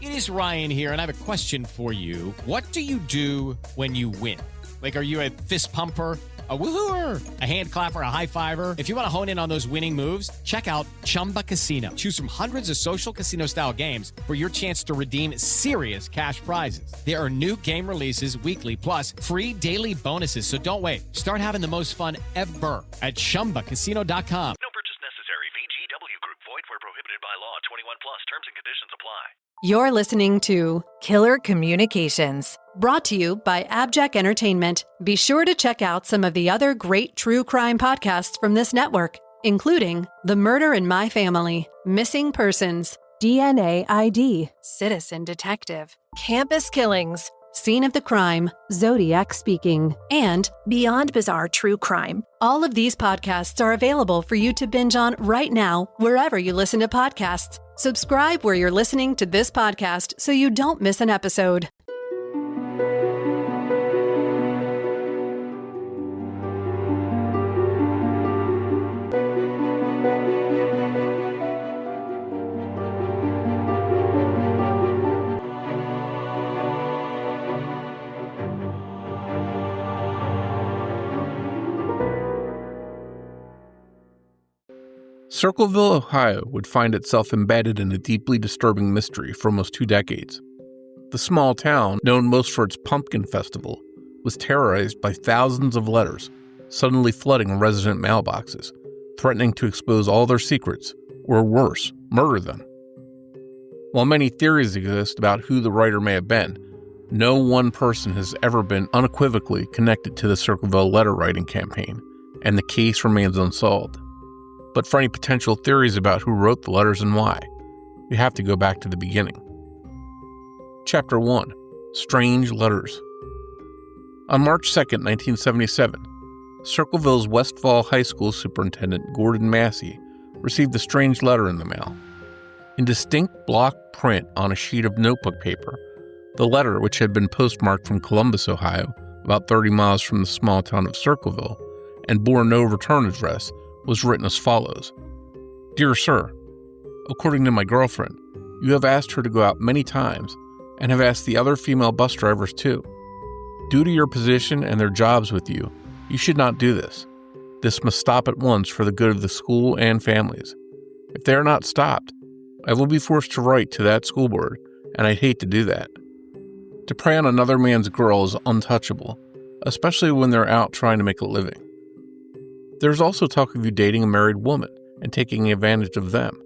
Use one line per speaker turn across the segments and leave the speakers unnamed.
It is Ryan here, and I have a question for you. What do you do when you win? Like, are you a fist pumper, a woo-hooer, a hand clapper, a high fiver? If you want to hone in on those winning moves, check out Chumba Casino. Choose from hundreds of social casino-style games for your chance to redeem serious cash prizes. There are new game releases weekly, plus free daily bonuses. So don't wait. Start having the most fun ever at ChumbaCasino.com.
No purchase necessary. VGW Group. Void where prohibited by law. 21 plus. Terms and conditions apply.
You're listening to Killer Communications, brought to you by AbJack Entertainment. Be sure to check out some of the other great true crime podcasts from this network, including The Murder in My Family, Missing Persons, DNA ID, Citizen Detective, Campus Killings, Scene of the Crime, Zodiac Speaking, and Beyond Bizarre True Crime. All of these podcasts are available for you to binge on right now, wherever you listen to podcasts. Subscribe where you're listening to this podcast so you don't miss an episode.
Circleville, Ohio would find itself embedded in a deeply disturbing mystery for almost 2 decades. The small town, known most for its pumpkin festival, was terrorized by thousands of letters suddenly flooding resident mailboxes, threatening to expose all their secrets, or worse, murder them. While many theories exist about who the writer may have been, no one person has ever been unequivocally connected to the Circleville letter-writing campaign, and the case remains unsolved. But for any potential theories about who wrote the letters and why, we have to go back to the beginning. Chapter 1. Strange Letters. On March 2, 1977, Circleville's Westfall High School Superintendent Gordon Massey received a strange letter in the mail. In distinct block print on a sheet of notebook paper, the letter, which had been postmarked from Columbus, Ohio, about 30 miles from the small town of Circleville, and bore no return address, was written as follows. Dear Sir, according to my girlfriend, you have asked her to go out many times and have asked the other female bus drivers too. Due to your position and their jobs with you, you should not do this. This must stop at once for the good of the school and families. If they are not stopped, I will be forced to write to that school board, and I'd hate to do that. To prey on another man's girl is untouchable, especially when they're out trying to make a living. There's also talk of you dating a married woman and taking advantage of them.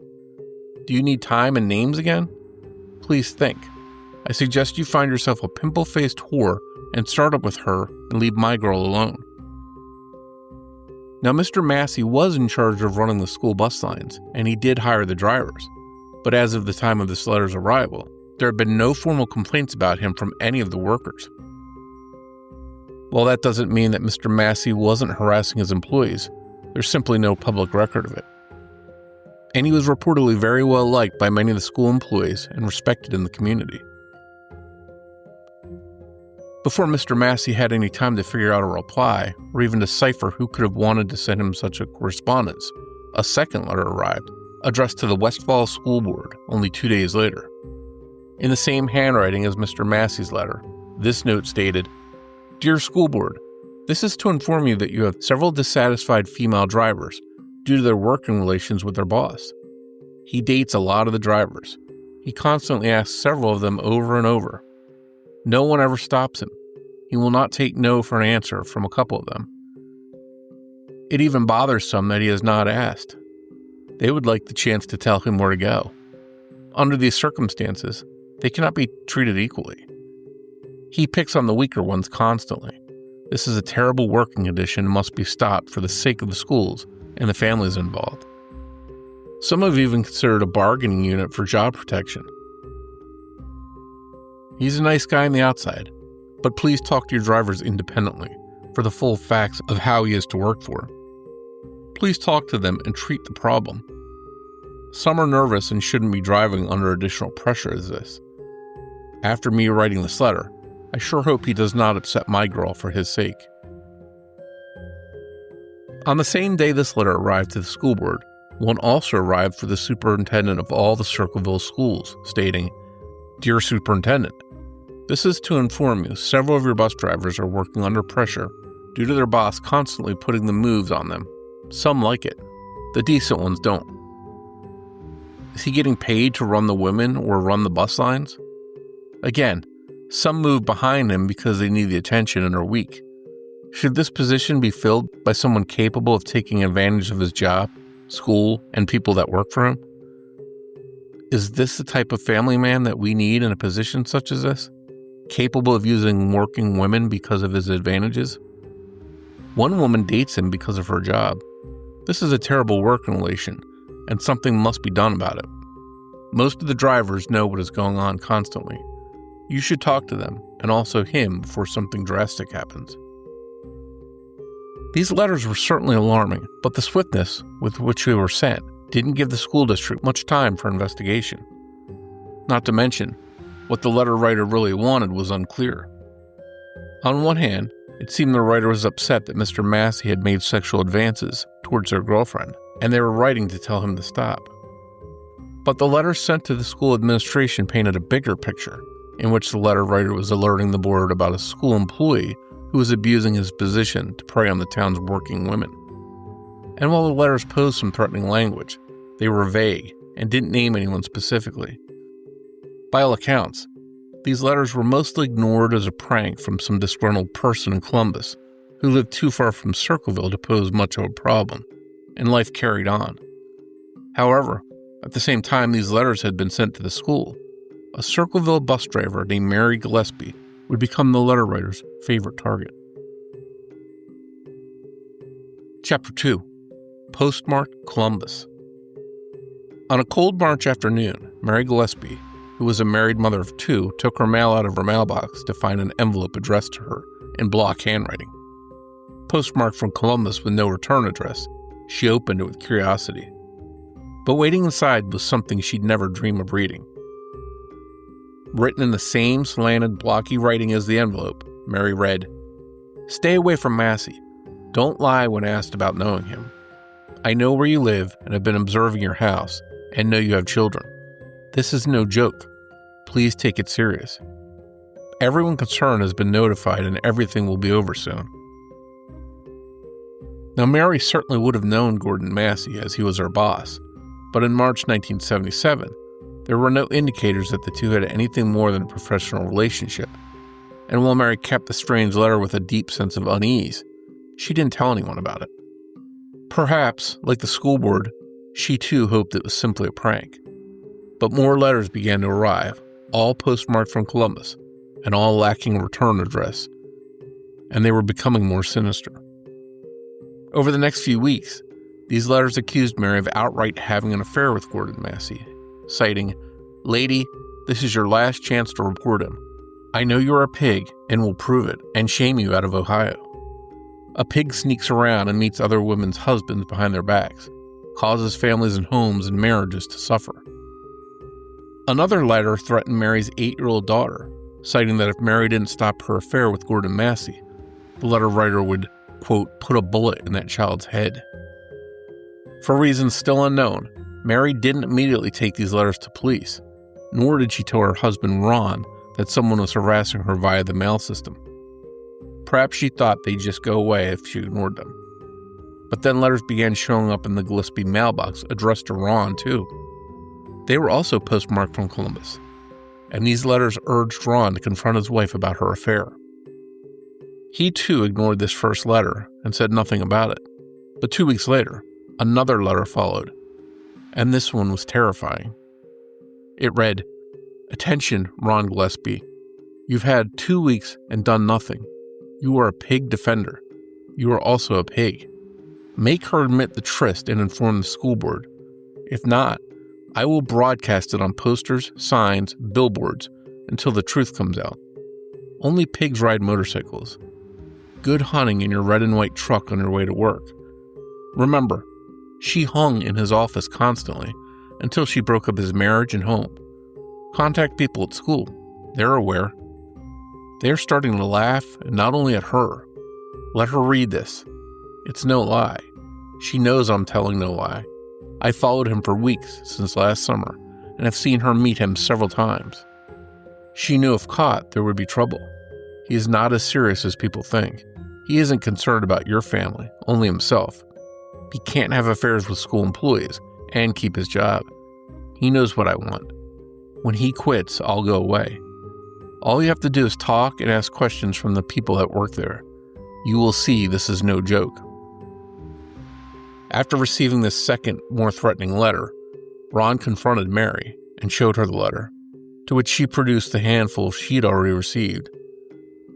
Do you need time and names again? Please think. I suggest you find yourself a pimple-faced whore and start up with her and leave my girl alone. Now, Mr. Massey was in charge of running the school bus lines, and he did hire the drivers. But as of the time of this letter's arrival, there had been no formal complaints about him from any of the workers. While that doesn't mean that Mr. Massey wasn't harassing his employees, there's simply no public record of it. And he was reportedly very well liked by many of the school employees and respected in the community. Before Mr. Massey had any time to figure out a reply, or even decipher who could have wanted to send him such a correspondence, a second letter arrived, addressed to the Westfall School Board only 2 days later. In the same handwriting as Mr. Massey's letter, this note stated, Dear School Board, this is to inform you that you have several dissatisfied female drivers due to their working relations with their boss. He dates a lot of the drivers. He constantly asks several of them over and over. No one ever stops him. He will not take no for an answer from a couple of them. It even bothers some that he has not asked. They would like the chance to tell him where to go. Under these circumstances, they cannot be treated equally. He picks on the weaker ones constantly. This is a terrible working condition and must be stopped for the sake of the schools and the families involved. Some have even considered a bargaining unit for job protection. He's a nice guy on the outside, but please talk to your drivers independently for the full facts of how he is to work for. Please talk to them and treat the problem. Some are nervous and shouldn't be driving under additional pressure as this. After me writing this letter, I sure hope he does not upset my girl for his sake. On the same day this letter arrived to the school board, one also arrived for the superintendent of all the Circleville schools, stating, Dear Superintendent, this is to inform you several of your bus drivers are working under pressure due to their boss constantly putting the moves on them. Some like it. The decent ones don't. Is he getting paid to run the women or run the bus lines? Again, some move behind him because they need the attention and are weak. Should this position be filled by someone capable of taking advantage of his job, school, and people that work for him? Is this the type of family man that we need in a position such as this? Capable of using working women because of his advantages? One woman dates him because of her job. This is a terrible working relation, and something must be done about it. Most of the drivers know what is going on constantly. You should talk to them, and also him, before something drastic happens. These letters were certainly alarming, but the swiftness with which they were sent didn't give the school district much time for investigation. Not to mention, what the letter writer really wanted was unclear. On one hand, it seemed the writer was upset that Mr. Massey had made sexual advances towards their girlfriend, and they were writing to tell him to stop. But the letters sent to the school administration painted a bigger picture, in which the letter writer was alerting the board about a school employee who was abusing his position to prey on the town's working women. And while the letters posed some threatening language, they were vague and didn't name anyone specifically. By all accounts, these letters were mostly ignored as a prank from some disgruntled person in Columbus who lived too far from Circleville to pose much of a problem, and life carried on. However, at the same time these letters had been sent to the school, a Circleville bus driver named Mary Gillespie would become the letter writer's favorite target. Chapter 2. Postmarked Columbus. On a cold March afternoon, Mary Gillespie, who was a married mother of two, took her mail out of her mailbox to find an envelope addressed to her in block handwriting. Postmarked from Columbus with no return address, she opened it with curiosity. But waiting inside was something she'd never dream of reading. Written in the same slanted, blocky writing as the envelope, Mary read, "Stay away from Massey. Don't lie when asked about knowing him. I know where you live and have been observing your house and know you have children. This is no joke. Please take it serious. Everyone concerned has been notified and everything will be over soon." Now, Mary certainly would have known Gordon Massey as he was her boss, but in March 1977, there were no indicators that the two had anything more than a professional relationship, and while Mary kept the strange letter with a deep sense of unease, she didn't tell anyone about it. Perhaps, like the school board, she too hoped it was simply a prank. But more letters began to arrive, all postmarked from Columbus, and all lacking a return address, and they were becoming more sinister. Over the next few weeks, these letters accused Mary of outright having an affair with Gordon Massey, citing, "Lady, this is your last chance to report him. I know you're a pig and will prove it and shame you out of Ohio. A pig sneaks around and meets other women's husbands behind their backs, causes families and homes and marriages to suffer." Another letter threatened Mary's 8-year-old daughter, citing that if Mary didn't stop her affair with Gordon Massey, the letter writer would, quote, "put a bullet in that child's head." For reasons still unknown, Mary didn't immediately take these letters to police, nor did she tell her husband Ron that someone was harassing her via the mail system. Perhaps she thought they'd just go away if she ignored them. But then letters began showing up in the Gillespie mailbox addressed to Ron, too. They were also postmarked from Columbus, and these letters urged Ron to confront his wife about her affair. He, too, ignored this first letter and said nothing about it. But 2 weeks later, another letter followed, and this one was terrifying. It read, "Attention, Ron Gillespie. You've had 2 weeks and done nothing. You are a pig defender. You are also a pig. Make her admit the tryst and inform the school board. If not, I will broadcast it on posters, signs, billboards, until the truth comes out. Only pigs ride motorcycles. Good hunting in your red and white truck on your way to work." Remember, she hung in his office constantly until she broke up his marriage and home. Contact people at school. They're aware. They're starting to laugh, and not only at her. Let her read this. It's no lie. She knows I'm telling no lie. I followed him for weeks since last summer and have seen her meet him several times. She knew if caught, there would be trouble. He is not as serious as people think. He isn't concerned about your family, only himself. He can't have affairs with school employees and keep his job. He knows what I want. When he quits, I'll go away. All you have to do is talk and ask questions from the people that work there. You will see this is no joke. After receiving this second, more threatening letter, Ron confronted Mary and showed her the letter, to which she produced the handful she'd already received.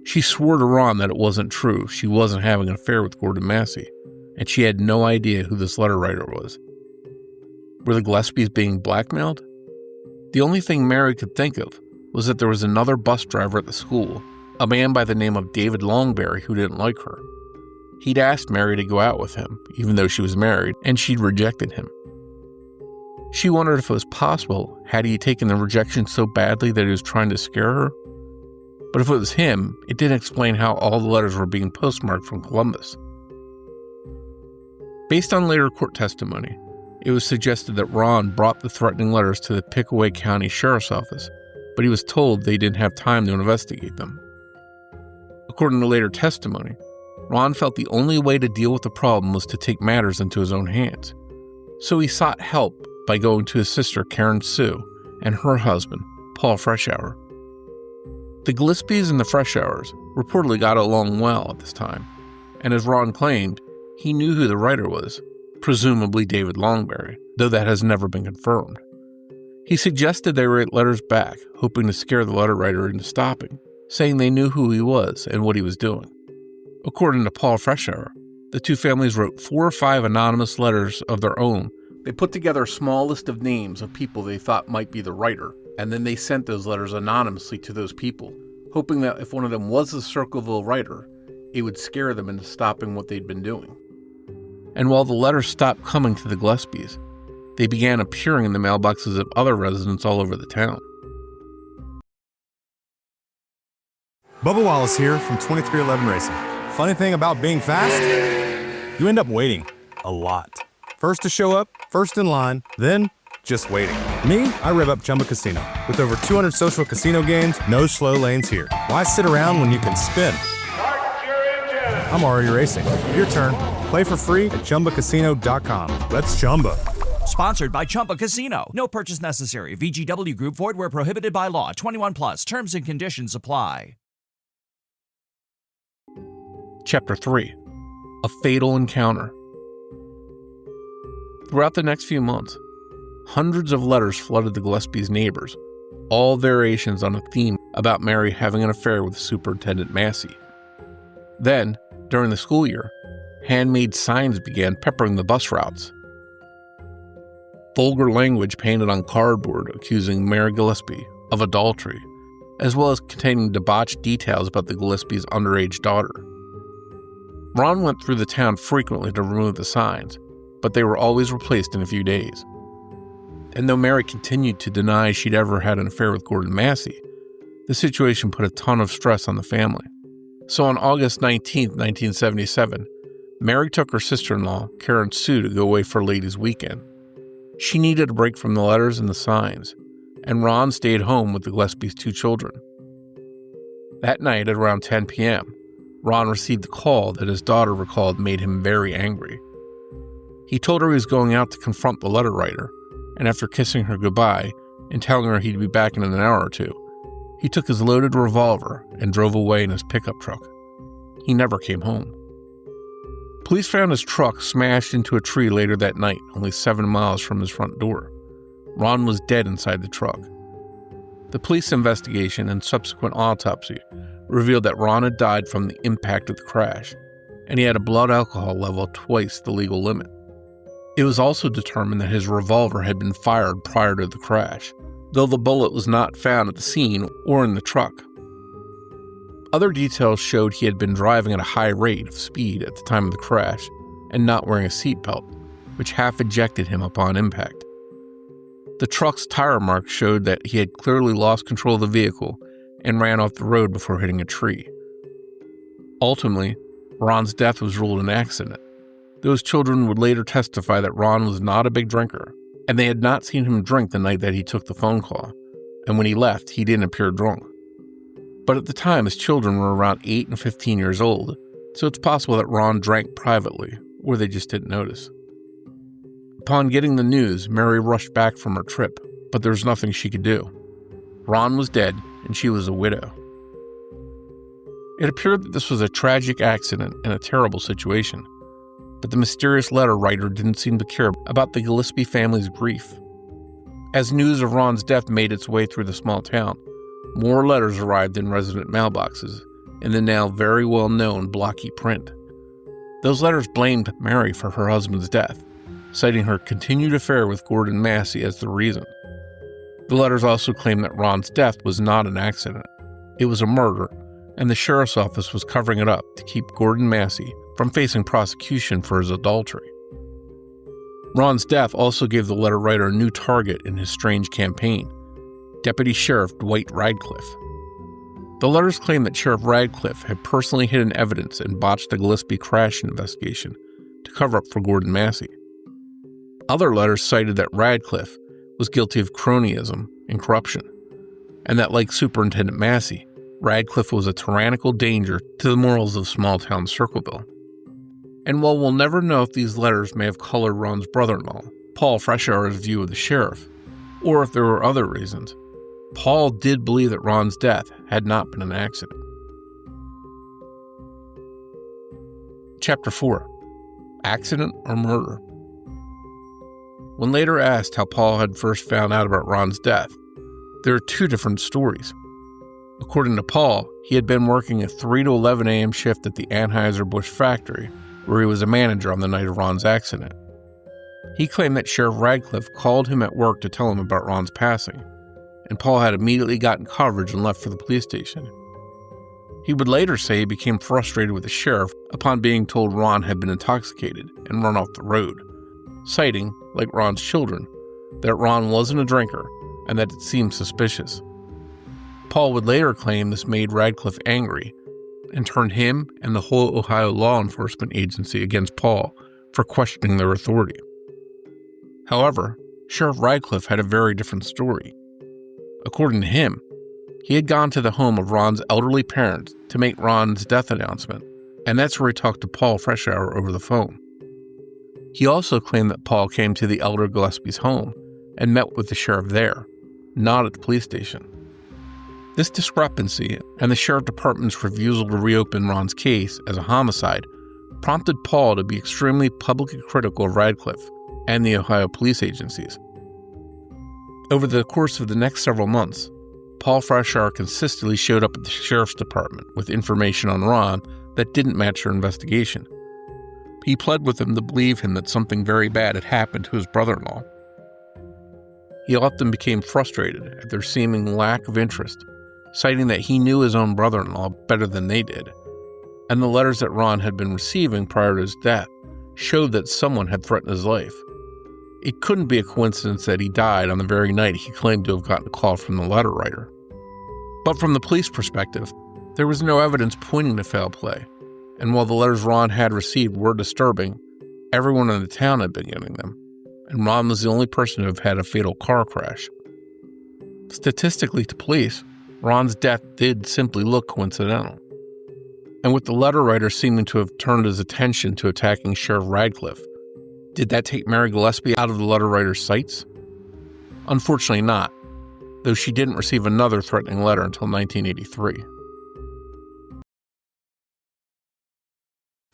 She swore to Ron that it wasn't true, she wasn't having an affair with Gordon Massey, and she had no idea who this letter writer was. Were the Gillespies being blackmailed? The only thing Mary could think of was that there was another bus driver at the school, a man by the name of David Longberry, who didn't like her. He'd asked Mary to go out with him, even though she was married, and she'd rejected him. She wondered if it was possible, had he taken the rejection so badly that he was trying to scare her? But if it was him, it didn't explain how all the letters were being postmarked from Columbus. Based on later court testimony, it was suggested that Ron brought the threatening letters to the Pickaway County Sheriff's Office, but he was told they didn't have time to investigate them. According to later testimony, Ron felt the only way to deal with the problem was to take matters into his own hands. So he sought help by going to his sister Karen Sue and her husband, Paul Freshour. The Gillespies and the Freshours reportedly got along well at this time, and as Ron claimed, he knew who the writer was, presumably David Longberry, though that has never been confirmed. He suggested they write letters back, hoping to scare the letter writer into stopping, saying they knew who he was and what he was doing. According to Paul Freshour, the two families wrote 4 or 5 anonymous letters of their own. They put together a small list of names of people they thought might be the writer, and then they sent those letters anonymously to those people, hoping that if one of them was the Circleville writer, it would scare them into stopping what they'd been doing. And while the letters stopped coming to the Gillespies, they began appearing in the mailboxes of other residents all over the town.
Bubba Wallace here from 2311 Racing. Funny thing about being fast, you end up waiting a lot. First to show up, first in line, then just waiting. Me, I rev up Chumba Casino. With over 200 social casino games, no slow lanes here. Why sit around when you can spin? I'm already racing. Your turn. Play for free at ChumbaCasino.com. Let's Chumba.
Sponsored by Chumba Casino. No purchase necessary. VGW Group. Void where prohibited by law. 21 plus. Terms and conditions apply.
Chapter 3. A Fatal Encounter. Throughout the next few months, hundreds of letters flooded the Gillespies' neighbors, all variations on a theme about Mary having an affair with Superintendent Massey. Then, during the school year, handmade signs began peppering the bus routes. Vulgar language painted on cardboard accusing Mary Gillespie of adultery, as well as containing debauched details about the Gillespies' underage daughter. Ron went through the town frequently to remove the signs, but they were always replaced in a few days. And though Mary continued to deny she'd ever had an affair with Gordon Massey, the situation put a ton of stress on the family. So on August 19, 1977, Mary took her sister-in-law, Karen Sue, to go away for ladies' weekend. She needed a break from the letters and the signs, and Ron stayed home with the Gillespies' 2 children. That night at around 10 p.m., Ron received a call that his daughter recalled made him very angry. He told her he was going out to confront the letter writer, and after kissing her goodbye and telling her he'd be back in an hour or 2, he took his loaded revolver and drove away in his pickup truck. He never came home. Police found his truck smashed into a tree later that night, only 7 miles from his front door. Ron was dead inside the truck. The police investigation and subsequent autopsy revealed that Ron had died from the impact of the crash, and he had a blood alcohol level twice the legal limit. It was also determined that his revolver had been fired prior to the crash, though the bullet was not found at the scene or in the truck. Other details showed he had been driving at a high rate of speed at the time of the crash and not wearing a seatbelt, which half ejected him upon impact. The truck's tire marks showed that he had clearly lost control of the vehicle and ran off the road before hitting a tree. Ultimately, Ron's death was ruled an accident. Those children would later testify that Ron was not a big drinker, and they had not seen him drink the night that he took the phone call, and when he left, he didn't appear drunk. But at the time, his children were around 8 and 15 years old, so it's possible that Ron drank privately, or they just didn't notice. Upon getting the news, Mary rushed back from her trip, but there was nothing she could do. Ron was dead, and she was a widow. It appeared that this was a tragic accident and a terrible situation, but the mysterious letter writer didn't seem to care about the Gillespie family's grief. As news of Ron's death made its way through the small town, more letters arrived in resident mailboxes in the now very well-known blocky print. Those letters blamed Mary for her husband's death, citing her continued affair with Gordon Massey as the reason. The letters also claimed that Ron's death was not an accident. It was a murder, and the sheriff's office was covering it up to keep Gordon Massey from facing prosecution for his adultery. Ron's death also gave the letter writer a new target in his strange campaign, Deputy Sheriff Dwight Radcliffe. The letters claimed that Sheriff Radcliffe had personally hidden evidence and botched the Gillespie crash investigation to cover up for Gordon Massey. Other letters cited that Radcliffe was guilty of cronyism and corruption, and that, like Superintendent Massey, Radcliffe was a tyrannical danger to the morals of small-town Circleville. And while we'll never know if these letters may have colored Ron's brother-in-law, Paul Freshour's view of the sheriff, or if there were other reasons, Paul did believe that Ron's death had not been an accident. Chapter 4. Accident or Murder? When later asked how Paul had first found out about Ron's death, there are two different stories. According to Paul, he had been working a 3 to 11 a.m. shift at the Anheuser-Busch factory, where he was a manager on the night of Ron's accident. He claimed that Sheriff Radcliffe called him at work to tell him about Ron's passing, and Paul had immediately gotten coverage and left for the police station. He would later say he became frustrated with the sheriff upon being told Ron had been intoxicated and run off the road, citing, like Ron's children, that Ron wasn't a drinker and that it seemed suspicious. Paul would later claim this made Radcliffe angry and turned him and the whole Ohio law enforcement agency against Paul for questioning their authority. However, Sheriff Radcliffe had a very different story. According to him, he had gone to the home of Ron's elderly parents to make Ron's death announcement, and that's where he talked to Paul Freshour over the phone. He also claimed that Paul came to the elder Gillespie's home and met with the sheriff there, not at the police station. This discrepancy and the sheriff department's refusal to reopen Ron's case as a homicide prompted Paul to be extremely publicly critical of Radcliffe and the Ohio police agencies. Over the course of the next several months, Paul Freshour consistently showed up at the sheriff's department with information on Ron that didn't match their investigation. He pled with them to believe him that something very bad had happened to his brother-in-law. He often became frustrated at their seeming lack of interest, citing that he knew his own brother-in-law better than they did, and the letters that Ron had been receiving prior to his death showed that someone had threatened his life. It couldn't be a coincidence that he died on the very night he claimed to have gotten a call from the letter writer. But from the police perspective, there was no evidence pointing to foul play, and while the letters Ron had received were disturbing, everyone in the town had been getting them, and Ron was the only person to have had a fatal car crash. Statistically to police, Ron's death did simply look coincidental. And with the letter writer seeming to have turned his attention to attacking Sheriff Radcliffe, did that take Mary Gillespie out of the letter writer's sights? Unfortunately not, though she didn't receive another threatening letter until 1983.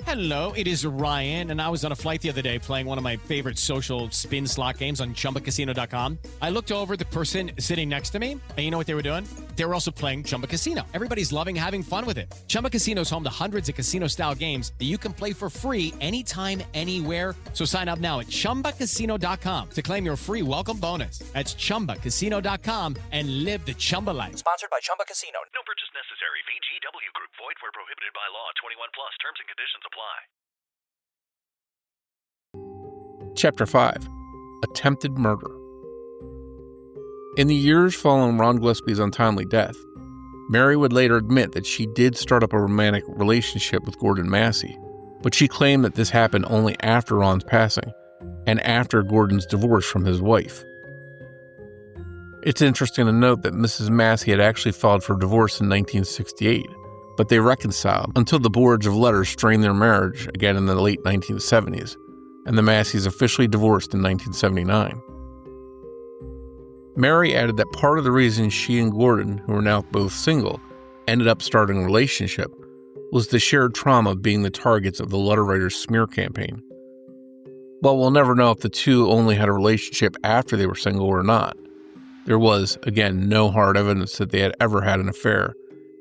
Hello, it is Ryan, and I was on a flight the other day playing one of my favorite social spin slot games on ChumbaCasino.com. I looked over at the person sitting next to me, and you know what they were doing? They were also playing Chumba Casino. Everybody's loving having fun with it. Chumba Casino is home to hundreds of casino-style games that you can play for free anytime, anywhere. So sign up now at ChumbaCasino.com to claim your free welcome bonus. That's ChumbaCasino.com and live the Chumba life.
Sponsored by Chumba Casino.
No purchase necessary. VGW Group. Void where prohibited by law. 21 plus. Terms and conditions apply.
Chapter 5. Attempted Murder. In the years following Ron Gillespie's untimely death, Mary would later admit that she did start up a romantic relationship with Gordon Massey, but she claimed that this happened only after Ron's passing and after Gordon's divorce from his wife. It's interesting to note that Mrs. Massey had actually filed for divorce in 1968, but they reconciled until the boards of letters strained their marriage again in the late 1970s, and the Masseys officially divorced in 1979. Mary added that part of the reason she and Gordon, who are now both single, ended up starting a relationship was the shared trauma of being the targets of the letter writer's smear campaign. While we'll never know if the two only had a relationship after they were single or not, there was, again, no hard evidence that they had ever had an affair,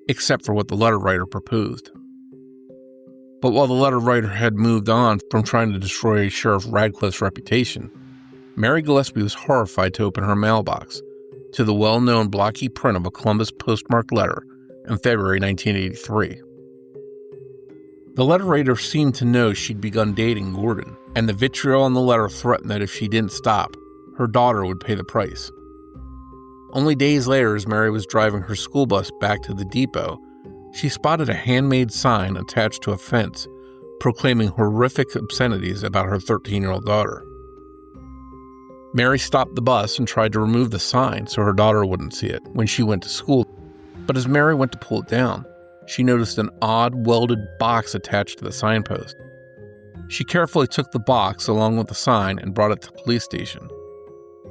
except for what the letter writer proposed. But while the letter writer had moved on from trying to destroy Sheriff Radcliffe's reputation, Mary Gillespie was horrified to open her mailbox to the well-known blocky print of a Columbus postmarked letter in February 1983. The letter writer seemed to know she'd begun dating Gordon, and the vitriol in the letter threatened that if she didn't stop, her daughter would pay the price. Only days later, as Mary was driving her school bus back to the depot, she spotted a handmade sign attached to a fence proclaiming horrific obscenities about her 13-year-old daughter. Mary stopped the bus and tried to remove the sign so her daughter wouldn't see it when she went to school, but as Mary went to pull it down, she noticed an odd welded box attached to the signpost. She carefully took the box along with the sign and brought it to the police station.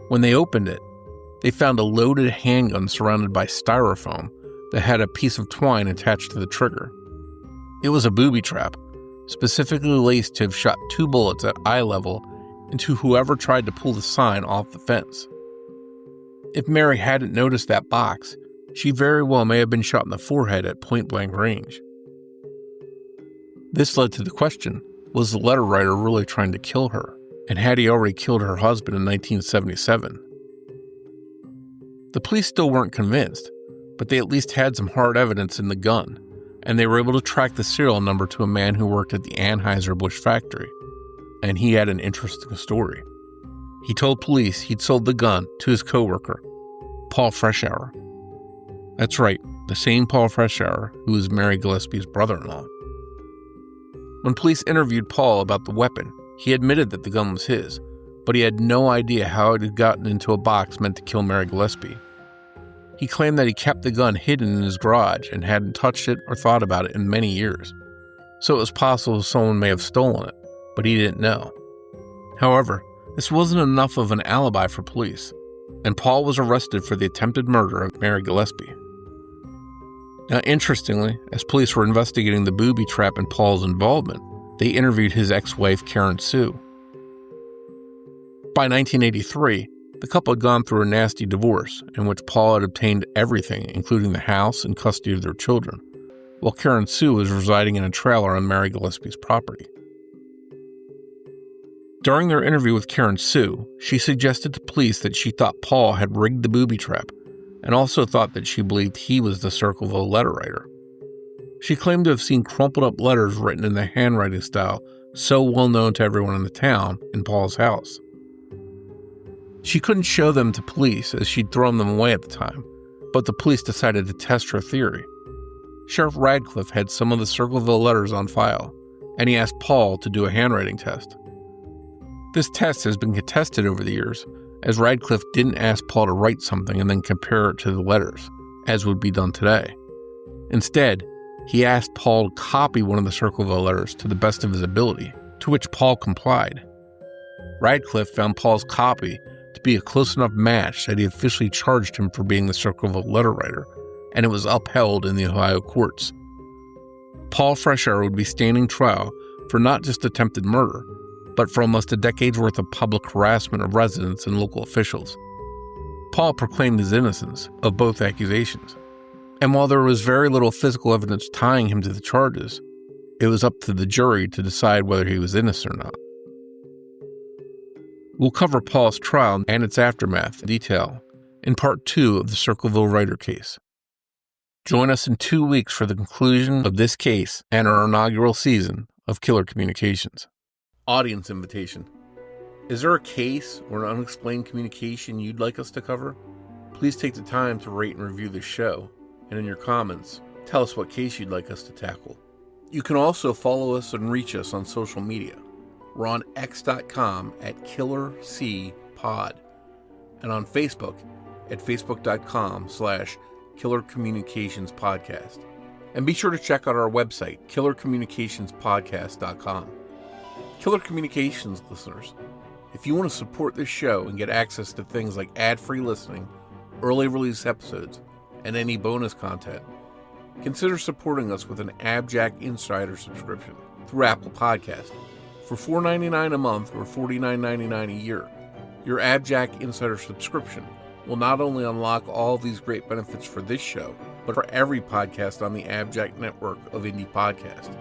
When they opened it, they found a loaded handgun surrounded by styrofoam that had a piece of twine attached to the trigger. It was a booby trap, specifically laced to have shot 2 bullets at eye level into whoever tried to pull the sign off the fence. If Mary hadn't noticed that box, she very well may have been shot in the forehead at point-blank range. This led to the question, was the letter writer really trying to kill her? And had he already killed her husband in 1977? The police still weren't convinced, but they at least had some hard evidence in the gun, and they were able to track the serial number to a man who worked at the Anheuser-Busch factory, and he had an interesting story. He told police he'd sold the gun to his coworker, Paul Freshour. That's right, the same Paul Freshour who was Mary Gillespie's brother-in-law. When police interviewed Paul about the weapon, he admitted that the gun was his, but he had no idea how it had gotten into a box meant to kill Mary Gillespie. He claimed that he kept the gun hidden in his garage and hadn't touched it or thought about it in many years, so it was possible someone may have stolen it, but he didn't know. However, this wasn't enough of an alibi for police, and Paul was arrested for the attempted murder of Mary Gillespie. Now, interestingly, as police were investigating the booby trap and Paul's involvement, they interviewed his ex-wife, Karen Sue. By 1983, the couple had gone through a nasty divorce in which Paul had obtained everything, including the house and custody of their children, while Karen Sue was residing in a trailer on Mary Gillespie's property. During their interview with Karen Sue, she suggested to police that she thought Paul had rigged the booby trap and also thought that she believed he was the Circleville letter writer. She claimed to have seen crumpled up letters written in the handwriting style so well known to everyone in the town in Paul's house. She couldn't show them to police as she'd thrown them away at the time, but the police decided to test her theory. Sheriff Radcliffe had some of the Circleville letters on file, and he asked Paul to do a handwriting test. This test has been contested over the years, as Radcliffe didn't ask Paul to write something and then compare it to the letters, as would be done today. Instead, he asked Paul to copy one of the Circleville letters to the best of his ability, to which Paul complied. Radcliffe found Paul's copy to be a close enough match that he officially charged him for being the Circleville letter writer, and it was upheld in the Ohio courts. Paul Freshour would be standing trial for not just attempted murder, but for almost a decade's worth of public harassment of residents and local officials. Paul proclaimed his innocence of both accusations, and while there was very little physical evidence tying him to the charges, it was up to the jury to decide whether he was innocent or not. We'll cover Paul's trial and its aftermath in detail in Part 2 of the Circleville writer case. Join us in 2 weeks for the conclusion of this case and our inaugural season of Killer Communications. Audience invitation. Is there a case or an unexplained communication you'd like us to cover? Please take the time to rate and review the show, and in your comments, tell us what case you'd like us to tackle. You can also follow us and reach us on social media. We're on x.com at KillerCPod, and on Facebook at facebook.com/killercommunicationspodcast. And be sure to check out our website, killercommunicationspodcast.com. Killer Communications listeners, if you want to support this show and get access to things like ad-free listening, early release episodes, and any bonus content, consider supporting us with an AbJack Insider subscription through Apple Podcast. For $4.99 a month or $49.99 a year, your AbJack Insider subscription will not only unlock all of these great benefits for this show, but for every podcast on the AbJack network of indie podcasts.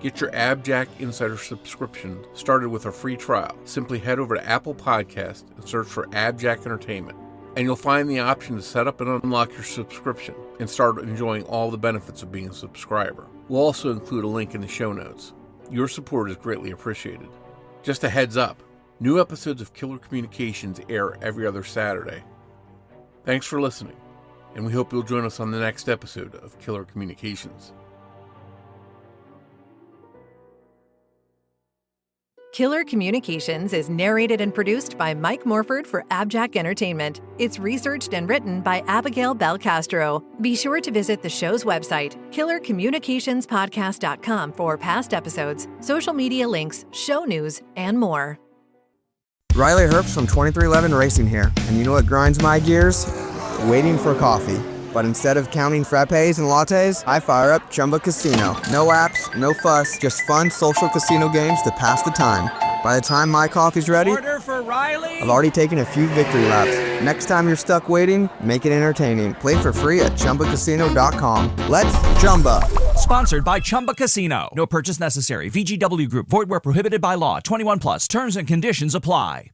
Get your AbJack Insider subscription started with a free trial. Simply head over to Apple Podcast and search for AbJack Entertainment, and you'll find the option to set up and unlock your subscription and start enjoying all the benefits of being a subscriber. We'll also include a link in the show notes. Your support is greatly appreciated. Just a heads up, new episodes of Killer Communications air every other Saturday. Thanks for listening, and we hope you'll join us on the next episode of Killer Communications.
Killer Communications is narrated and produced by Mike Morford for AbJack Entertainment. It's researched and written by Abigail Belcastro. Be sure to visit the show's website, killercommunicationspodcast.com, for past episodes, social media links, show news, and more.
Riley Herbst from 2311 Racing here, and you know what grinds my gears? Waiting for coffee. But instead of counting frappes and lattes, I fire up Chumba Casino. No apps, no fuss, just fun social casino games to pass the time. By the time my coffee's ready,
Order for Riley!
I've already taken a few victory laps. Next time you're stuck waiting, make it entertaining. Play for free at ChumbaCasino.com. Let's Chumba!
Sponsored by Chumba Casino. No purchase necessary. VGW Group. Void where prohibited by law. 21 plus. Terms and conditions apply.